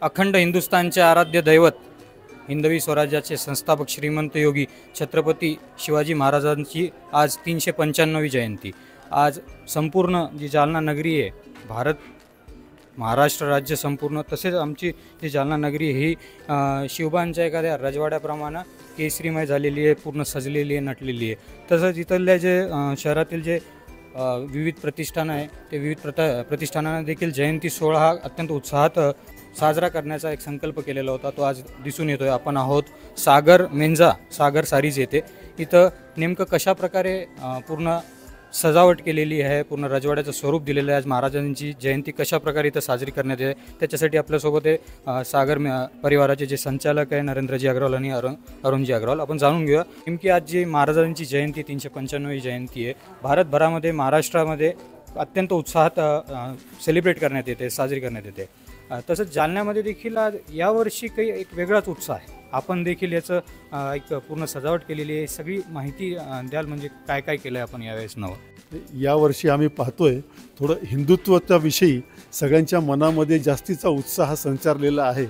अखंड हिंदुस्थानचे आराध्य दैवत हिंदवी स्वराज्याचे संस्थापक श्रीमंत योगी छत्रपती शिवाजी महाराजांची आज 395वी जयंती। आज संपूर्ण जी जालना नगरी आहे, भारत महाराष्ट्र राज्य संपूर्ण तसेच आमची जी जालना नगरी ही शिवबांच्या एखाद्या रजवाड्याप्रमाणे केसरीमय झालेली आहे, पूर्ण सजलेली आहे, नटलेली आहे। तसंच इथल्या जे शहरातील जे विविध प्रतिष्ठानं आहे ते विविध प्रतिष्ठानांना देखील जयंती सोहळा हा अत्यंत उत्साहात साजरा करण्याचा एक संकल्प केलेला होता, तो आज दिसून येतोय। आपण आहोत सागर मेंजा सागर सारीज येथे। इथं नेमकं कशा प्रकारे पूर्ण सजावट केलेली आहे, पूर्ण रजवाड्याचं स्वरूप दिलेलं आहे, आज महाराजांची जयंती कशा प्रकारे इथं साजरी करण्यात येते त्याच्यासाठी आपल्यासोबत आहे सागर परिवाराचे जे संचालक आहे नरेंद्रजी अग्रवाल आणि अरुणजी अग्रवाल। आपण जाणून घेऊया नेमकी आज जी महाराजांची जयंती 395वी जयंती आहे, भारतभरामध्ये महाराष्ट्रामध्ये अत्यंत उत्साहात सेलिब्रेट करण्यात येते, साजरी करण्यात येते। तसंच जालन्यामध्ये देखील यावर्षी काही एक वेगळाच उत्साह आहे। आपण देखील याचं एक पूर्ण सजावट केलेली आहे, सगळी माहिती द्याल म्हणजे काय काय केलं आहे आपण यावेळेस नवं? यावर्षी आम्ही पाहतोय थोडं हिंदुत्वाच्या विषयी सगळ्यांच्या मनामध्ये जास्तीचा उत्साह संचारलेला आहे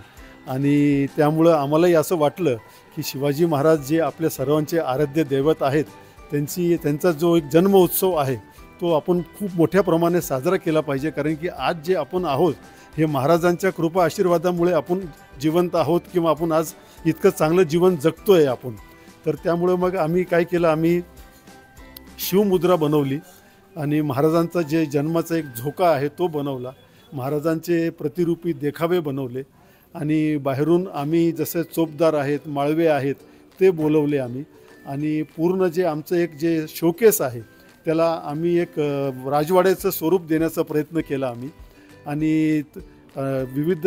आणि त्यामुळं आम्हालाही असं वाटलं की शिवाजी महाराज जे आपल्या सर्वांचे आराध्य दैवत आहेत त्यांचा जो एक जन्म उत्सव आहे तो आपण खूप मोठ्या प्रमाणे साजरा केला पाहिजे। कारण की आज जे आपण आहोत हे महाराजांच्या कृपा आशीर्वादामुळे आपण जिवंत आहोत किंवा आपण आज इतकं चांगलं जीवन जगतोय आपण। तर त्यामुळे मग आम्ही काय केलं, आम्ही शिवमुद्रा बनवली आणि महाराजांचा जे जन्माचा एक झोका आहे तो बनवला, महाराजांचे प्रतिरूपी देखावे बनवले आणि बाहेरून आम्ही जसे चोपदार आहेत, माळवे आहेत ते बोलवले आम्ही आणि पूर्ण जे आमचं एक जे शोकेस आहे त्याला आम्ही एक राजवाड्याचं स्वरूप देण्याचा प्रयत्न केला आम्ही आणि विविध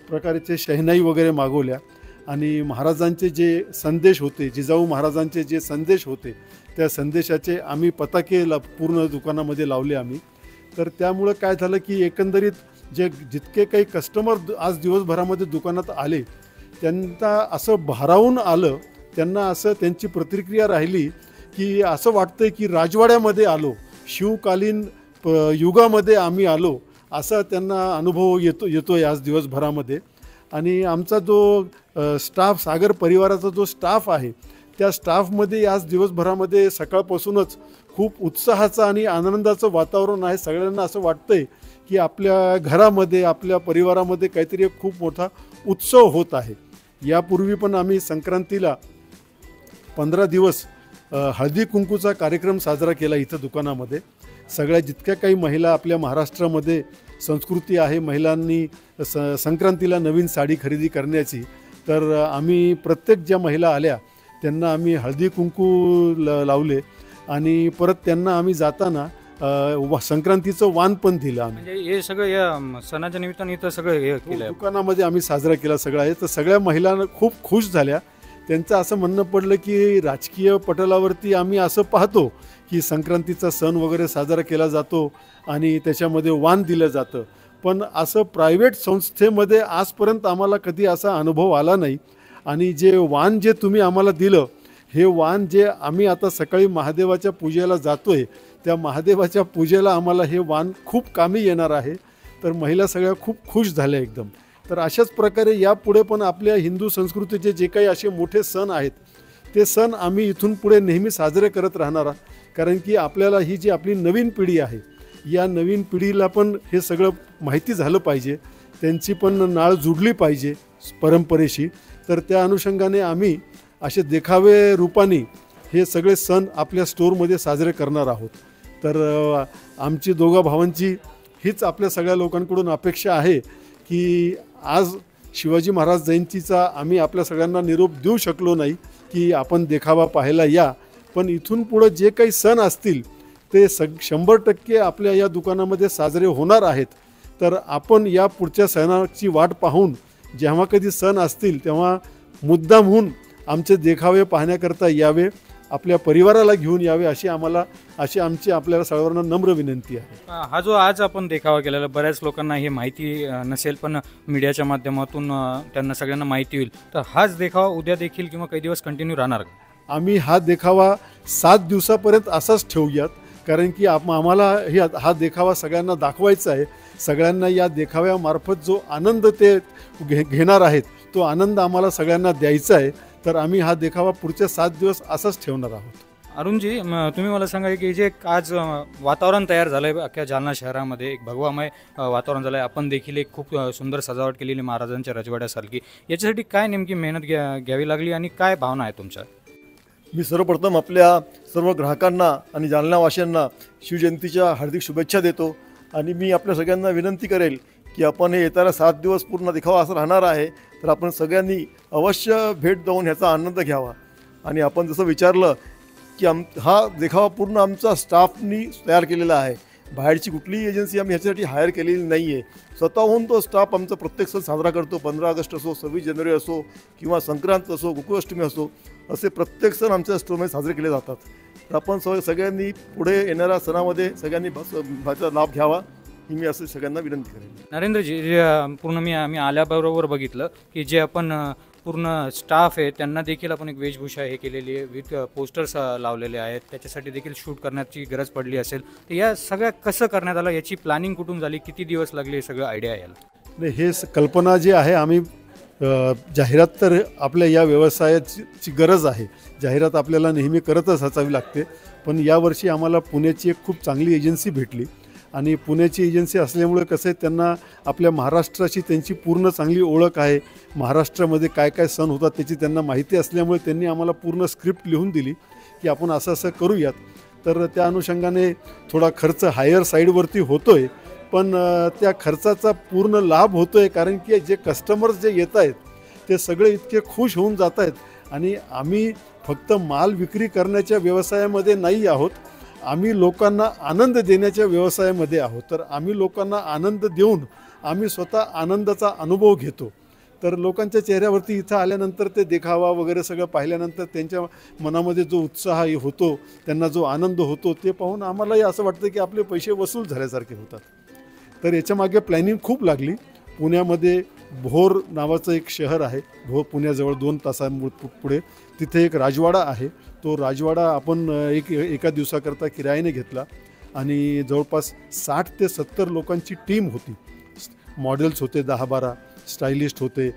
प्रकारचे शहनाई वगैरे मागवल्या आणि महाराजांचे जे संदेश होते, जिजाऊ महाराजांचे जे संदेश होते त्या संदेशाचे आम्ही पताके पूर्ण दुकानामध्ये लावले आम्ही। तर त्यामुळं काय झालं की एकंदरीत जितके काही कस्टमर आज दिवसभरामध्ये दुकानात आले त्यांना असं भारावून आलं, त्यांना असं त्यांची प्रतिक्रिया राहिली की असं वाटतंय की राजवाड्यामध्ये आलो, शिवकालीन युगामध्ये आम्ही आलो असा त्यांना अनुभव येतोय आज दिवसभरामध्ये। आणि आमचा जो स्टाफ सागर परिवाराचा जो स्टाफ आहे त्या स्टाफमध्ये आज दिवसभरामध्ये सकाळपासूनच खूप उत्साहाचं आणि आनंदाचं वातावरण आहे। सगळ्यांना असं वाटतंय की आपल्या घरामध्ये आपल्या परिवारामध्ये काहीतरी एक खूप मोठा उत्सव होत आहे। यापूर्वी पण आम्ही संक्रांतीला 15 दिवस हळदी कुंकूचा कार्यक्रम साजरा केला इथं दुकानामध्ये। सगळ्या जितक्या काही महिला आपल्या महाराष्ट्रामध्ये संस्कृती आहे महिलांनी संक्रांतीला नवीन साडी खरेदी करण्याची, तर आम्ही प्रत्येक ज्या महिला आल्या त्यांना आम्ही हळदी कुंकू लावले आणि परत त्यांना आम्ही जाताना संक्रांतीचं वाण पण दिलं आम्ही। म्हणजे हे सगळं या सणाच्या निमित्ताने इथं सगळं हे केलं दुकानामध्ये आम्ही साजरा केला सगळं आहे। तर सगळ्या महिलांना खूप खुश झाल्या। त्यांचं असं म्हणणं पडलं की राजकीय पटलावरती आम्ही असं पाहतो की संक्रांतीचा सण वगैरे साजरा केला जातो आणि त्याच्यामध्ये वाण दिलं जातं, पण असं प्रायव्हेट संस्थेमध्ये आजपर्यंत आम्हाला कधी असा अनुभव आला नाही। आणि जे वाण जे तुम्ही आम्हाला दिलं हे वाण जे आम्ही आता सकाळी महादेवाच्या पूजेला जातोय त्या महादेवाच्या पूजेला आम्हाला हे वाण खूप कामी येणार आहे। तर महिला सगळ्या खूप खुश झाल्या एकदम। तर अशाच प्रकारे यापुढे पण आपल्या हिंदू संस्कृतीचे जे काही असे मोठे सण आहेत ते सण आम्ही इथून पुढे नेहमी साजरे करत राहणार, कारण की आपल्याला ही जी आपली नवीन पिढी आहे या नवीन पिढीला पण हे सगळं माहिती झालं पाहिजे, त्यांची पण नाळ जुडली पाहिजे परंपरेशी। तर त्या अनुषंगाने आम्ही असे देखावे रूपाने हे सगळे सण आपल्या स्टोअरमध्ये साजरे करणार आहोत। तर आमची दोघा भावांची हीच आपल्या सगळ्या लोकांकडून अपेक्षा आहे की आज शिवाजी महाराज जयंतीचा आम्ही आपल्या सगळ्यांना निरोप देऊ शकलो नाही की आपण देखावा पाहायला या, पण इथून पुढं जे काही सण असतील ते 100% आपल्या या दुकानामध्ये साजरे होणार आहेत। तर आपण या पुढच्या सणाची वाट पाहून जेव्हा कधी सण असतील तेव्हा मुद्दामहून आमचे देखावे पाहण्याकरता यावे, आपल्या परिवाराला घेऊन यावे अशी आमची आपल्याला सर्वांना नम्र विनंती आहे। हा जो आज आपण देखावा केलेला बऱ्याच लोकांना हे माहिती नसेल, पण मीडियाच्या माध्यमातून त्यांना सगळ्यांना माहिती होईल, तर हाच देखावा उद्या देखील किंवा काही दिवस कंटिन्यू राहणार? आम्ही हा देखावा 7 दिवसापर्यंत असाच ठेवूयात, कारण की आम्हाला हा देखावा सगळ्यांना दाखवायचा आहे, सगळ्यांना या देखाव्यामार्फत जो आनंद ते घेणार आहेत तो आनंद आम्हाला सगळ्यांना द्यायचा आहे. तर आम्ही हा देखावा पुढचे 7 दिवस असाच ठेवणार आहोत. अरुणजी, तुम्ही मला सांगा की जे आज वातावरण तयार झालं आहे अख्ख्या जालना शहरामध्ये, एक भगवामय वातावरण झालं आहे, आपण देखील एक खूप सुंदर सजावट केलेली महाराजांच्या राजवाड्यासारखी, याच्यासाठी काय नेमकी मेहनत घ्यावी लागली आणि काय भावना आहे तुमच्या? मी सर्वप्रथम आपल्या सर्व ग्राहकांना आणि जालनावासियांना शिवजयंतीच्या हार्दिक शुभेच्छा देतो. आणि मी आपल्या सगळ्यांना विनंती करेल की आपण हे येताना 7 दिवस पूर्ण देखावा असं राहणार आहे, तर आपण सगळ्यांनी अवश्य भेट देऊन ह्याचा आनंद घ्यावा. आणि आपण जसं विचारलं की हा देखावा पूर्ण आमचा स्टाफनी तयार केलेला आहे. बाहेरची कुठलीही एजन्सी आम्ही ह्याच्यासाठी हायर केलेली नाही आहे. स्वतःहून तो स्टाफ आमचा प्रत्येक सण साजरा करतो. 15 ऑगस्ट असो, 26 जानेवारी असो, किंवा संक्रांत असो, गोकुळाष्टमी असो, असे प्रत्येक सण आमच्या स्टोरमध्ये साजरे केले जातात. तर आपण सगळ्यांनी पुढे येणाऱ्या सणामध्ये सगळ्यांनी ह्याचा लाभ घ्यावा ही मी असं सगळ्यांना विनंती करेन. नरेंद्रजी, पूर्ण आम्ही आल्याबरोबर बघितलं की जे आपण पूर्ण स्टाफ आहे त्यांना देखील आपण एक वेशभूषा हे केलेली आहे, विथ पोस्टर्स लावलेले आहेत, त्याच्यासाठी देखील शूट करण्याची गरज पडली असेल. तर या सगळ्या कसं करण्यात आलं, याची प्लॅनिंग कुठून झाली, किती दिवस लागले, हे सगळं आयडिया यायला? नाही, हे कल्पना जी आहे, आम्ही जाहिरात तर आपल्या या व्यवसायाची गरज आहे, जाहिरात आपल्याला नेहमी करतच असावी लागते. पण यावर्षी आम्हाला पुण्याची एक खूप चांगली एजन्सी भेटली आणि पुण्याची एजन्सी असल्यामुळे कसं आहे, त्यांना आपल्या महाराष्ट्राची त्यांची पूर्ण चांगली ओळख आहे. महाराष्ट्रामध्ये काय काय सण होतात त्याची त्यांना माहिती असल्यामुळे त्यांनी आम्हाला पूर्ण स्क्रिप्ट लिहून दिली की आपण असं असं करूयात. तर त्या अनुषंगाने थोडा खर्च हायर साईडवरती होतो आहे, पण त्या खर्चाचा पूर्ण लाभ होतो आहे, कारण की जे कस्टमर्स जे येत आहेत ते सगळे इतके खुश होऊन जात आहेत. आणि आम्ही फक्त माल विक्री करण्याच्या व्यवसायामध्ये नाही आहोत, आम्ही लोकांना आनंद देण्याच्या व्यवसायामध्ये आहोत. तर आम्ही लोकांना आनंद देऊन आम्ही स्वतः आनंदाचा अनुभव घेतो. तर लोकांच्या चेहऱ्यावरती इथं आल्यानंतर ते देखावा वगैरे सगळं पाहिल्यानंतर त्यांच्या मनामध्ये जो उत्साह होतो, त्यांना जो आनंद होतो, ते पाहून आम्हालाही असं वाटतं की आपले पैसे वसूल झाल्यासारखे होतात. तर याच्यामागे प्लॅनिंग खूप लागली. पुण्यामध्ये भोर नावाचं एक शहर आहे, पुण्याजवळ 2 तासांपुढे तिथे एक राजवाडा आहे. तो राजवाडा आपण एका दिवसाकरता किरायाने घेतला आणि जवळपास 60 ते 70 लोकांची टीम होती. मॉडेल्स होते 10-12, स्टायलिस्ट होते,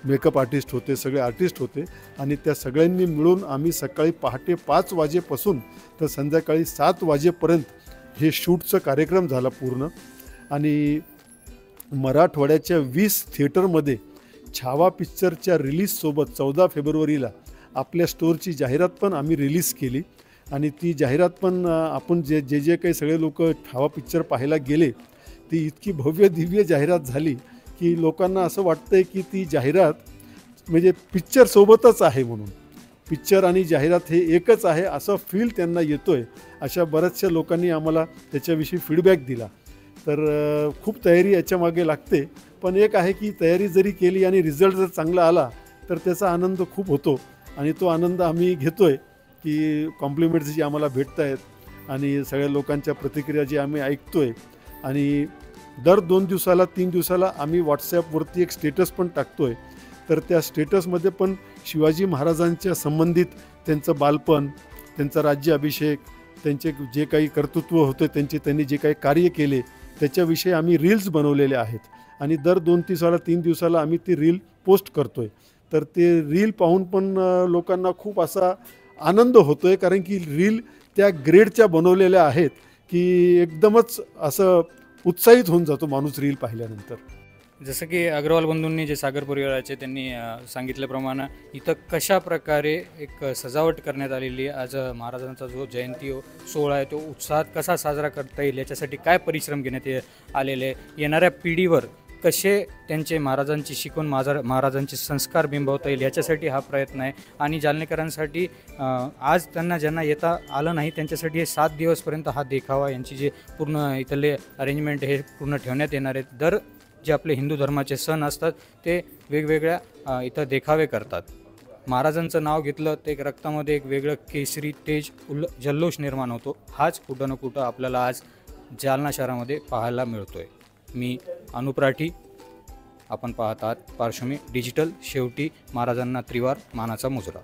मेकअप आर्टिस्ट होते, सगळे आर्टिस्ट होते. आणि त्या सगळ्यांनी मिळून आम्ही सकाळी पहाटे 5 वाजेपासून तर संध्याकाळी 7 वाजेपर्यंत हे शूटचा कार्यक्रम झाला पूर्ण. आणि मराठवाड्याच्या 20 थिएटरमध्ये छावा पिक्चरच्या रिलीजसोबत 14 फेब्रुवारीला आपल्या स्टोअरची जाहिरात पण आम्ही रिलीज केली. आणि ती जाहिरात पण आपण जे काही सगळे लोक छावा पिक्चर पाहायला गेले, ती इतकी भव्य दिव्य जाहिरात झाली की लोकांना असं वाटतंय की ती जाहिरात म्हणजे पिक्चरसोबतच आहे, म्हणून पिक्चर आणि जाहिरात हे एकच आहे असं फील त्यांना येतो आहे. अशा बऱ्याचशा लोकांनी आम्हाला त्याच्याविषयी फीडबॅक दिला. तर खूप तयारी याच्यामागे लागते, पण एक आहे की तयारी जरी केली आणि रिझल्ट जर चांगला आला तर त्याचा आनंद खूप होतो. आणि तो आनंद आम्ही घेतो आहे की कॉम्प्लिमेंट्स जी आम्हाला भेटत आहेत आणि सगळ्या लोकांच्या प्रतिक्रिया जी आम्ही ऐकतो आहे. आणि दर 2 दिवसाला 3 दिवसाला आम्ही व्हॉट्सॲपवरती एक स्टेटस पण टाकतो आहे. तर त्या स्टेटसमध्ये पण शिवाजी महाराजांच्या संबंधित त्यांचं बालपण, त्यांचा राज्याभिषेक, त्यांचे जे काही कर्तृत्व होते, त्यांनी जे काही कार्य केले त्याच्याविषयी आम्ही रील्स बनवलेले आहेत. आणि दर 2-3 दिवसाला आम्ही ती रील पोस्ट करतो आहे. तर ते रील पाहून पण लोकांना खूप असा आनंद होतो आहे, कारण की रील त्या ग्रेडच्या बनवलेल्या आहेत की एकदमच असं उत्साहित होऊन जातो माणूस रील पाहिल्यानंतर. जसं की अग्रवाल बंधूंनी जे सागर परिवाराचे त्यांनी सांगितल्याप्रमाणे इथं कशा प्रकारे एक सजावट करण्यात आलेली आहे. आज महाराजांचा जो जयंती सोहळा आहे तो उत्साहात कसा साजरा करता येईल याच्यासाठी काय परिश्रम घेण्यात आलेले, येणाऱ्या पिढीवर कसे त्यांचे महाराजांची शिकवण, महाराजांचे संस्कार बिंबवता येईल याच्यासाठी हा प्रयत्न आहे. आणि जालनेकरांसाठी आज त्यांना ज्यांना येता आलं नाही त्यांच्यासाठी हे 7 दिवसपर्यंत हा देखावा, यांची जे पूर्ण इथले अरेंजमेंट हे पूर्ण ठेवण्यात येणार आहेत. दर जे आपले हिंदू धर्माचे सण असतात ते वेगवेगळ्या इथं देखावे करतात. महाराजांचं नाव घेतलं तर एक रक्तामध्ये एक वेगळं केसरी तेज जल्लोष निर्माण होतो. हाच कुठं ना कुठं आपल्याला आज जालना शहरामध्ये पाहायला मिळतो आहे. मी अनुप राठी, आपण पाहत आहात पार्श्वमी डिजिटल. शेवटी महाराजांना त्रिवार मानाचा मुजरा.